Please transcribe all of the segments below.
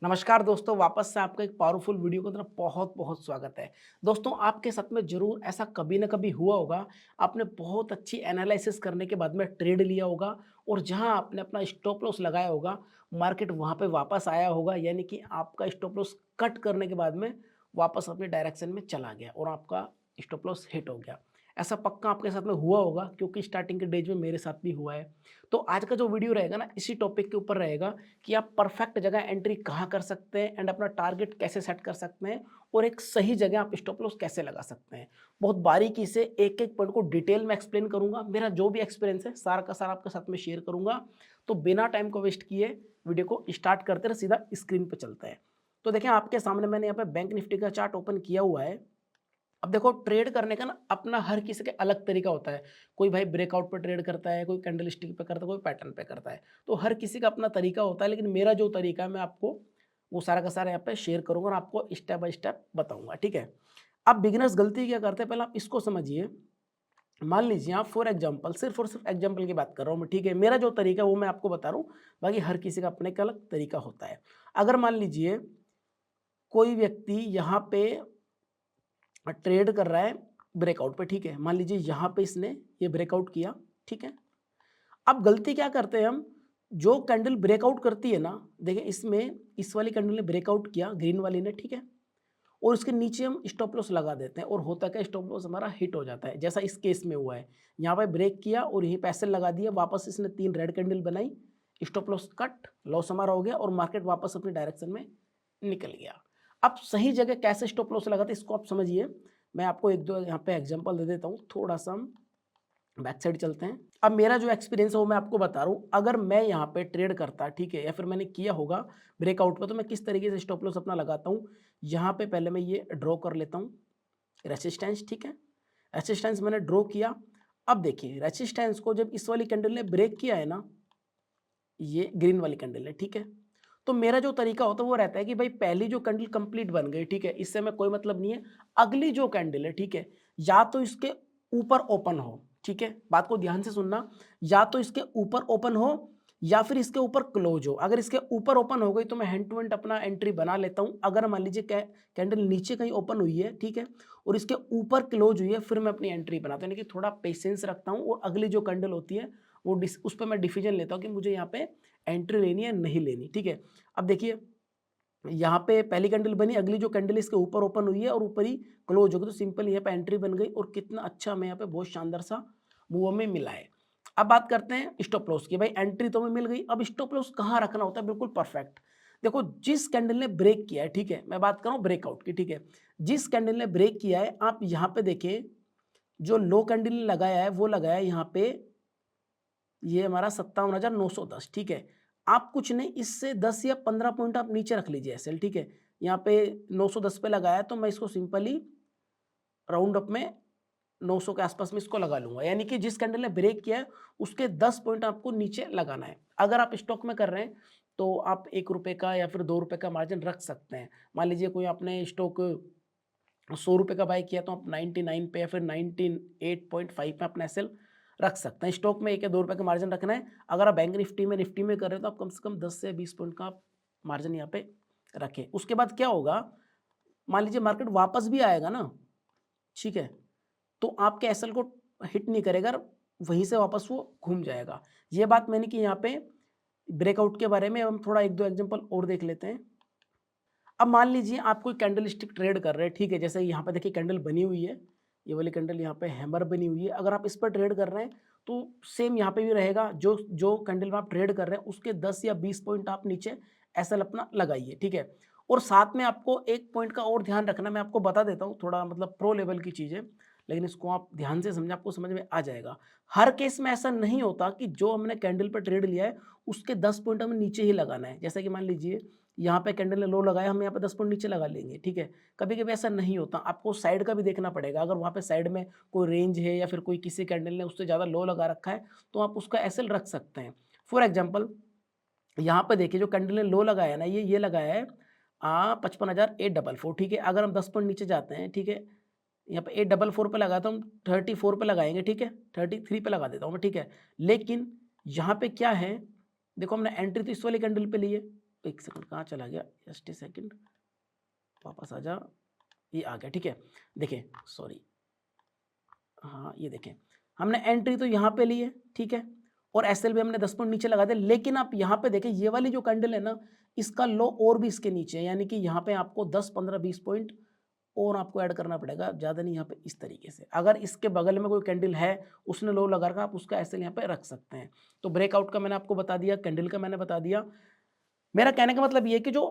नमस्कार दोस्तों, वापस से आपका एक पावरफुल वीडियो की तरफ बहुत बहुत स्वागत है। दोस्तों, आपके साथ में ज़रूर ऐसा कभी ना कभी हुआ होगा, आपने बहुत अच्छी एनालिसिस करने के बाद में ट्रेड लिया होगा और जहां आपने अपना स्टॉप लॉस लगाया होगा, मार्केट वहां पे वापस आया होगा, यानी कि आपका स्टॉप लॉस कट करने के बाद में वापस अपने डायरेक्शन में चला गया और आपका स्टॉप लॉस हिट हो गया। ऐसा पक्का आपके साथ में हुआ होगा, क्योंकि स्टार्टिंग के डेज में मेरे साथ भी हुआ है। तो आज का जो वीडियो रहेगा ना, इसी टॉपिक के ऊपर रहेगा कि आप परफेक्ट जगह एंट्री कहाँ कर सकते हैं एंड अपना टारगेट कैसे सेट कर सकते हैं और एक सही जगह आप स्टॉप लॉस कैसे लगा सकते हैं। बहुत बारीकी से एक एक पॉइंट को डिटेल में एक्सप्लेन करूंगा। मेरा जो भी एक्सपीरियंस है सारा का सारा आपके साथ में शेयर करूंगा। तो बिना टाइम को वेस्ट किए वीडियो को स्टार्ट करते रहे, सीधा स्क्रीन पर चलते हैं। तो देखें, आपके सामने मैंने यहाँ पे बैंक निफ्टी का चार्ट ओपन किया हुआ है। अब देखो, ट्रेड करने का ना अपना हर किसी का अलग तरीका होता है। कोई भाई ब्रेकआउट पे ट्रेड करता है, कोई कैंडल स्टिक पे करता है, कोई पैटर्न पे करता है। तो हर किसी का अपना तरीका होता है, लेकिन मेरा जो तरीका है मैं आपको वो सारा का सारा यहाँ पे शेयर करूंगा और आपको स्टेप बाय स्टेप बताऊंगा, ठीक है। अब बिगिनर्स गलती क्या करते हैं, पहले आप इसको समझिए। मान लीजिए आप फॉर एग्जाम्पल, सिर्फ और सिर्फ एग्जाम्पल की बात कर रहा हूँ मैं, ठीक है। मेरा जो तरीका है वो मैं आपको बता रहा हूँ, बाकी हर किसी का अपने का अलग तरीका होता है। अगर मान लीजिए कोई व्यक्ति यहाँ पे ट्रेड कर रहा है ब्रेकआउट पे, ठीक है। मान लीजिए यहाँ पे इसने ये ब्रेकआउट किया, ठीक है। अब गलती क्या करते हैं हम, जो कैंडल ब्रेकआउट करती है ना, देखिए इसमें इस वाली कैंडल ने ब्रेकआउट किया, ग्रीन वाली ने, ठीक है। और उसके नीचे हम स्टॉप लॉस लगा देते हैं और होता क्या, स्टॉप लॉस हमारा हिट हो जाता है, जैसा इस केस में हुआ है। यहाँ पे ब्रेक किया और यहीं पैसे लगा दिया, वापस इसने 3 रेड कैंडल बनाई, स्टॉप लॉस कट, लॉस हमारा हो गया और मार्केट वापस अपने डायरेक्शन में निकल गया। अब सही जगह कैसे स्टॉप लॉस लगाते हैं इसको आप समझिए। मैं आपको एक दो यहाँ पे एग्जांपल दे देता हूँ। थोड़ा सा हम बैक साइड चलते हैं। अब मेरा जो एक्सपीरियंस है वो मैं आपको बता रहा हूँ। अगर मैं यहाँ पे ट्रेड करता, ठीक है, या फिर मैंने किया होगा ब्रेकआउट पे, तो मैं किस तरीके से स्टॉप लॉस अपना लगाता हूँ। यहाँ पे पहले मैं ये ड्रॉ कर लेता हूँ रेसिस्टेंस, ठीक है। रेसिस्टेंस मैंने ड्रॉ किया। अब देखिए, रेसिस्टेंस को जब इस वाली कैंडल ने ब्रेक किया है ना, ये ग्रीन वाली कैंडल है, ठीक है। तो मेरा जो तरीका होता है वो रहता है कि भाई पहली जो कैंडल कंप्लीट बन गई, ठीक है, इससे हमें कोई मतलब नहीं है। अगली जो कैंडल है, ठीक है, या तो इसके ऊपर ओपन हो, ठीक है, बात को ध्यान से सुनना, या तो इसके ऊपर ओपन हो या फिर इसके ऊपर क्लोज हो। अगर इसके ऊपर ओपन हो गई तो मैं हैंड टू हैंड अपना एंट्री बना लेता हूं। अगर मान लीजिए कैंडल नीचे कहीं ओपन हुई है, ठीक है, और इसके ऊपर क्लोज हुई है, फिर मैं अपनी एंट्री बनाता हूं, यानी कि थोड़ा पेशेंस रखता हूं और अगली जो कैंडल होती है वो उस पर मैं डिसीजन लेता हूं कि मुझे यहाँ पे एंट्री लेनी है नहीं लेनी, ठीक है। अब देखिए, यहाँ पे पहली कैंडल बनी, अगली जो कैंडल इसके ऊपर ओपन हुई है और ऊपर ही क्लोज हो गई, तो सिंपल यहाँ पे एंट्री बन गई और कितना अच्छा हमें यहाँ पे बहुत शानदार सा मूव हमें मिला है। अब बात करते हैं स्टॉप लॉस की। भाई एंट्री तो हमें मिल गई, अब स्टॉप लॉस कहाँ रखना होता है, बिल्कुल परफेक्ट। देखो, जिस कैंडल ने ब्रेक किया है, ठीक है, मैं बात कर रहा हूँ ब्रेकआउट की, ठीक है। जिस कैंडल ने ब्रेक किया है, आप यहाँ पे देखें, जो लो कैंडल ने लगाया है वो लगाया है यहाँ पे, ये हमारा 57,910, ठीक है। आप कुछ नहीं, इससे 10 या 15 पॉइंट आप नीचे रख लीजिए एसएल, ठीक है। यहाँ पे 910 पे लगाया, तो मैं इसको सिंपली राउंड अप में 900 के आसपास में इसको लगा लूंगा, यानी कि जिस कैंडल ने ब्रेक किया है उसके 10 पॉइंट आपको नीचे लगाना है। अगर आप स्टॉक में कर रहे हैं तो आप 1 रुपये का या फिर 2 रुपये का मार्जिन रख सकते हैं। मान लीजिए कोई आपने स्टॉक 100 रुपये का बाय किया, तो आप 99 पे या फिर 98.5 पे अपना एसएल रख सकते हैं। स्टॉक में 1 या 2 रुपये का मार्जिन रखना है। अगर आप बैंक निफ्टी में कर रहे हो तो आप कम से कम 10 से 20 पॉइंट का आप मार्जिन यहाँ पे रखें। उसके बाद क्या होगा, मान लीजिए मार्केट वापस भी आएगा ना, ठीक है, तो आपके एसएल को हिट नहीं करेगा, वहीं से वापस वो घूम जाएगा। ये बात मैंने की यहाँ पे ब्रेकआउट के बारे में। हम थोड़ा एक दो एग्जाम्पल और देख लेते हैं। अब मान लीजिए आप कोई कैंडल स्टिक ट्रेड कर रहे हैं, ठीक है, जैसे यहाँ पे देखिए कैंडल बनी हुई है, ये वाली कैंडल यहाँ पे हैमर बनी हुई है। अगर आप इस पर ट्रेड कर रहे हैं तो सेम यहाँ पे भी रहेगा, जो जो कैंडल में आप ट्रेड कर रहे हैं उसके 10 या 20 पॉइंट आप नीचे एसएल अपना लगाइए, ठीक है। और साथ में आपको एक पॉइंट का और ध्यान रखना, मैं आपको बता देता हूँ, थोड़ा मतलब प्रो लेवल की चीज़ है, लेकिन इसको आप ध्यान से समझें, आपको समझ में आ जाएगा। हर केस में ऐसा नहीं होता कि जो हमने कैंडल पर ट्रेड लिया है उसके 10 पॉइंट हमें नीचे ही लगाना है। जैसे कि मान लीजिए यहाँ पे कैंडल ने लो लगाया, हम यहाँ पे 10 पॉइंट नीचे लगा लेंगे, ठीक है। कभी कभी ऐसा नहीं होता, आपको साइड का भी देखना पड़ेगा। अगर वहाँ पे साइड में कोई रेंज है या फिर कोई किसी कैंडल ने उससे ज़्यादा लो लगा रखा है तो आप उसका एसएल रख सकते हैं। फॉर एग्जाम्पल, यहाँ पे देखिए जो कैंडल ने लो लगाया ना, ये लगाया है 55,844, ठीक है। अगर हम 10 पॉइंट नीचे जाते हैं, ठीक है, यहाँ पे 844 पे लगाता हूँ, 34 पे लगाएंगे, ठीक है, 33 पे लगा देता हूँ मैं, ठीक है। लेकिन यहाँ पे क्या है, देखो हमने एंट्री तो इस वाली कैंडल पे ली है, एक सेकंड कहाँ चला गया, जस्ट ए सेकंड, वापस आ जा, ये आ गया, ठीक है। देखिए सॉरी, हाँ ये देखें, हमने एंट्री तो यहाँ पे ली है, ठीक है, और एसएल भी हमने 10 पॉइंट नीचे लगा दिया, लेकिन आप यहाँ पे देखें ये वाली जो कैंडल है ना, इसका लो और भी इसके नीचे है, यानी कि यहाँ पे आपको 10 15 20 पॉइंट और आपको ऐड करना पड़ेगा, ज़्यादा नहीं, यहाँ पे इस तरीके से। अगर इसके बगल में कोई कैंडल है उसने लो लगा रखा, आप उसका एसएल यहाँ पे रख सकते हैं। तो ब्रेकआउट का मैंने आपको बता दिया, कैंडल का मैंने बता दिया। मेरा कहने का मतलब ये है कि जो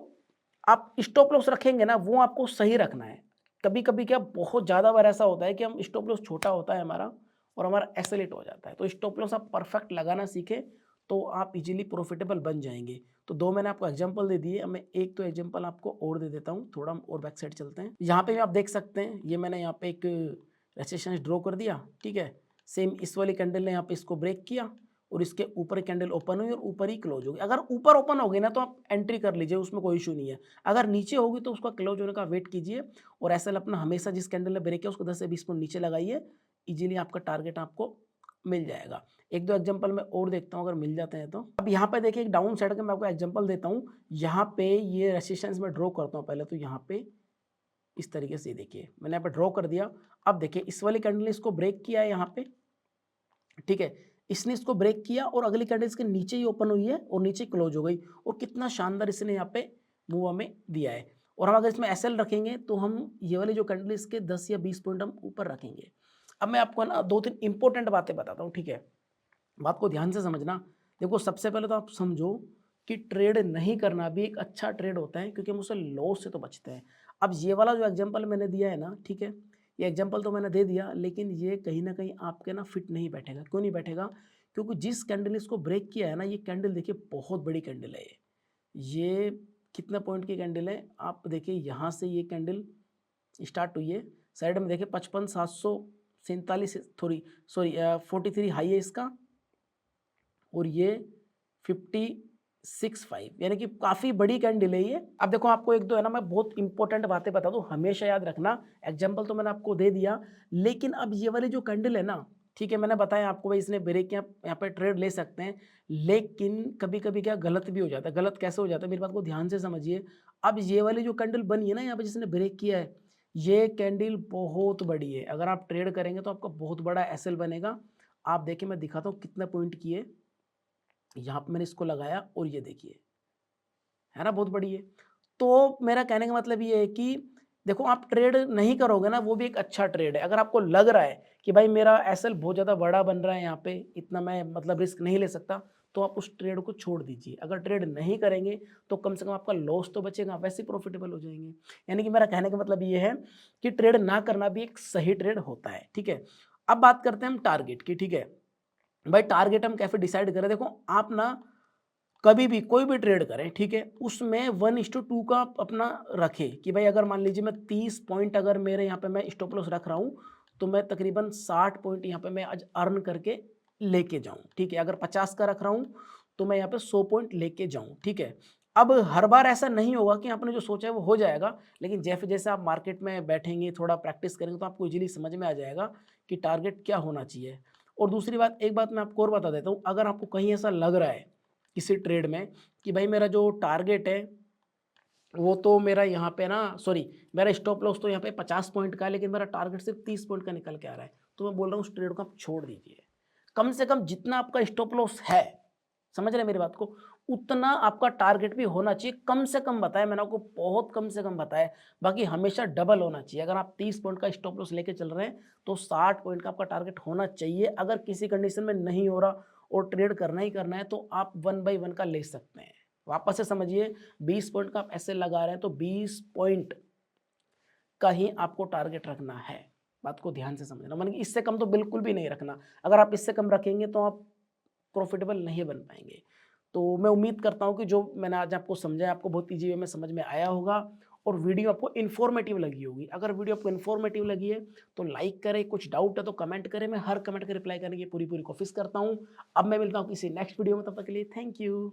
आप स्टॉप लॉस रखेंगे ना वो आपको सही रखना है। कभी कभी क्या बहुत ज़्यादा बार ऐसा होता है कि हम स्टॉप लॉस छोटा होता है हमारा और हमारा एसएलेट हो जाता है, तो स्टॉप लॉस आप परफेक्ट लगाना सीखें तो आप इजीली प्रॉफिटेबल बन जाएंगे। तो दो मैंने आपको एग्जांपल दे दिए, अब मैं एक तो एग्जांपल आपको और दे देता हूँ, थोड़ा हम और बैक साइड चलते हैं। यहाँ पे भी आप देख सकते हैं, ये मैंने यहाँ पे एक रेजिस्टेंस ड्रॉ कर दिया, ठीक है। सेम इस वाली कैंडल ने यहाँ पे इसको ब्रेक किया और इसके ऊपर कैंडल ओपन हुई और ऊपर ही क्लोज होगी। अगर ऊपर ओपन होगी ना तो आप एंट्री कर लीजिए, उसमें कोई इशू नहीं है। अगर नीचे होगी तो उसका क्लोज होने का वेट कीजिए और ऐसा अपना हमेशा जिस कैंडल ने ब्रेक किया उसको 10 से 20 पॉइंट नीचे लगाइए, इजीली आपका टारगेट आपको मिल जाएगा। एक दो एग्जांपल मैं और देखता हूँ अगर मिल जाते हैं तो। अब यहाँ पे देखिए एक डाउन साइड का मैं आपको एग्जांपल देता हूँ। यहाँ पे ये रेजिस्टेंस में ड्रॉ करता हूँ पहले, तो यहाँ पे इस तरीके से देखिए मैंने यहाँ पे ड्रॉ कर दिया। अब देखिए इस वाली कैंडल ने इसको ब्रेक किया है यहाँ पे, ठीक है, इसने इसको ब्रेक किया और अगली कैंडल इसके नीचे ही ओपन हुई है और नीचे क्लोज हो गई और कितना शानदार इसने यहाँ पे मूव हमें दिया है। और हम अगर इसमें एसएल रखेंगे तो हम ये वाली जो कैंडल इसके 10 या 20 पॉइंट हम ऊपर रखेंगे। अब मैं आपको ना 2-3 इंपॉर्टेंट बातें बताता हूँ, ठीक है, बात को ध्यान से समझना। देखो सबसे पहले तो आप समझो कि ट्रेड नहीं करना भी एक अच्छा ट्रेड होता है, क्योंकि हम उससे लॉस से तो बचते हैं। अब ये वाला जो एग्जांपल मैंने दिया है ना, ठीक है, ये एग्जांपल तो मैंने दे दिया, लेकिन ये कहीं ना कहीं आपके ना फिट नहीं बैठेगा। क्यों नहीं बैठेगा? क्योंकि जिस कैंडल ने इसको ब्रेक किया है ना, ये कैंडल देखिए बहुत बड़ी कैंडल है। ये कितना पॉइंट की कैंडल है आप देखिए, यहाँ से ये कैंडल स्टार्ट हुई है, साइड में देखिए 55,747 थोड़ी सॉरी 43 हाई है इसका और ये 56.5, यानी कि काफ़ी बड़ी कैंडल है ये। अब देखो आपको एक दो है ना मैं बहुत इंपॉर्टेंट बातें बता दूं, हमेशा याद रखना। एग्जांपल तो मैंने आपको दे दिया, लेकिन अब ये वाली जो कैंडल है ना, ठीक है, मैंने बताया आपको भाई इसने ब्रेक यहाँ पे ट्रेड ले सकते हैं, लेकिन कभी कभी क्या गलत भी हो जाता है। गलत कैसे हो जाता है मेरी बात को ध्यान से समझिए। अब ये वाली जो कैंडल बनी है ना यहाँ पे जिसने ब्रेक किया है, ये कैंडल बहुत बड़ी है। अगर आप ट्रेड करेंगे तो आपका बहुत बड़ा एसएल बनेगा। आप देखिए मैं दिखाता हूँ कितना पॉइंट की है, यहाँ पे मैंने इसको लगाया और ये देखिए है ना बहुत बड़ी है। तो मेरा कहने का मतलब ये है कि देखो आप ट्रेड नहीं करोगे ना वो भी एक अच्छा ट्रेड है। अगर आपको लग रहा है कि भाई मेरा एसएल बहुत ज़्यादा बड़ा बन रहा है यहाँ पे, इतना मैं मतलब रिस्क नहीं ले सकता, तो आप उस ट्रेड को छोड़ दीजिए। अगर ट्रेड नहीं करेंगे तो कम से कम आपका लॉस तो बचेगा, वैसे प्रॉफिटेबल हो जाएंगे। यानी कि मेरा कहने का मतलब ये है कि ट्रेड ना करना भी एक सही ट्रेड होता है, ठीक है। अब बात करते हैं हम टारगेट की, ठीक है। भाई टारगेट हम कैसे डिसाइड करें? देखो आप ना कभी भी कोई भी ट्रेड करें, ठीक है, उसमें 1:2 का अपना रखें कि भाई अगर मान लीजिए मैं 30 पॉइंट अगर मेरे यहाँ पे मैं स्टॉप लॉस रख रहा हूँ तो मैं तकरीबन 60 पॉइंट यहाँ पे मैं आज अर्न करके लेके जाऊँ, ठीक है। अगर 50 का रख रहा हूँ तो मैं यहाँ पे 100 पॉइंट लेके जाऊँ, ठीक है। अब हर बार ऐसा नहीं होगा कि आपने जो सोचा है वो हो जाएगा, लेकिन जैसे जैसे आप मार्केट में बैठेंगे थोड़ा प्रैक्टिस करेंगे तो आपको इजीली समझ में आ जाएगा कि टारगेट क्या होना चाहिए। और दूसरी बात, एक बात मैं आपको और बता देता हूँ, अगर आपको कहीं ऐसा लग रहा है किसी ट्रेड में कि भाई मेरा जो टारगेट है वो तो मेरा यहाँ पे ना सॉरी मेरा स्टॉप लॉस तो यहाँ पे 50 पॉइंट का है, लेकिन मेरा टारगेट सिर्फ 30 पॉइंट का निकल के आ रहा है, तो मैं बोल रहा हूँ उस ट्रेड को आप छोड़ दीजिए। कम से कम जितना आपका स्टॉप लॉस है, समझ रहे हैं मेरी बात को, उतना आपका टारगेट भी होना चाहिए। कम से कम बताया मैंने आपको, बहुत कम से कम बताया, बाकी हमेशा डबल होना चाहिए। अगर आप 30 पॉइंट का स्टॉप लॉस लेके चल रहे हैं तो 60 पॉइंट का आपका टारगेट होना चाहिए। अगर किसी कंडीशन में नहीं हो रहा और ट्रेड करना ही करना है तो आप 1 बाई 1 का ले सकते हैं। वापस से समझिए, 20 पॉइंट का आप ऐसे लगा रहे हैं तो 20 पॉइंट का ही आपको टारगेट रखना है। बात को ध्यान से समझना, मतलब इससे कम तो बिल्कुल भी नहीं रखना। अगर आप इससे कम रखेंगे तो आप प्रॉफिटेबल नहीं बन पाएंगे। तो मैं उम्मीद करता हूँ कि जो मैंने आज आपको समझाया आपको बहुत ईजी वे में समझ में आया होगा और वीडियो आपको इन्फॉर्मेटिव लगी होगी। अगर वीडियो आपको इन्फॉर्मेटिव लगी है तो लाइक करें, कुछ डाउट है तो कमेंट करें, मैं हर कमेंट का रिप्लाई करने की पूरी कोशिश करता हूँ। अब मैं मिलता हूँ किसी नेक्स्ट वीडियो में, तब तक के लिए थैंक यू।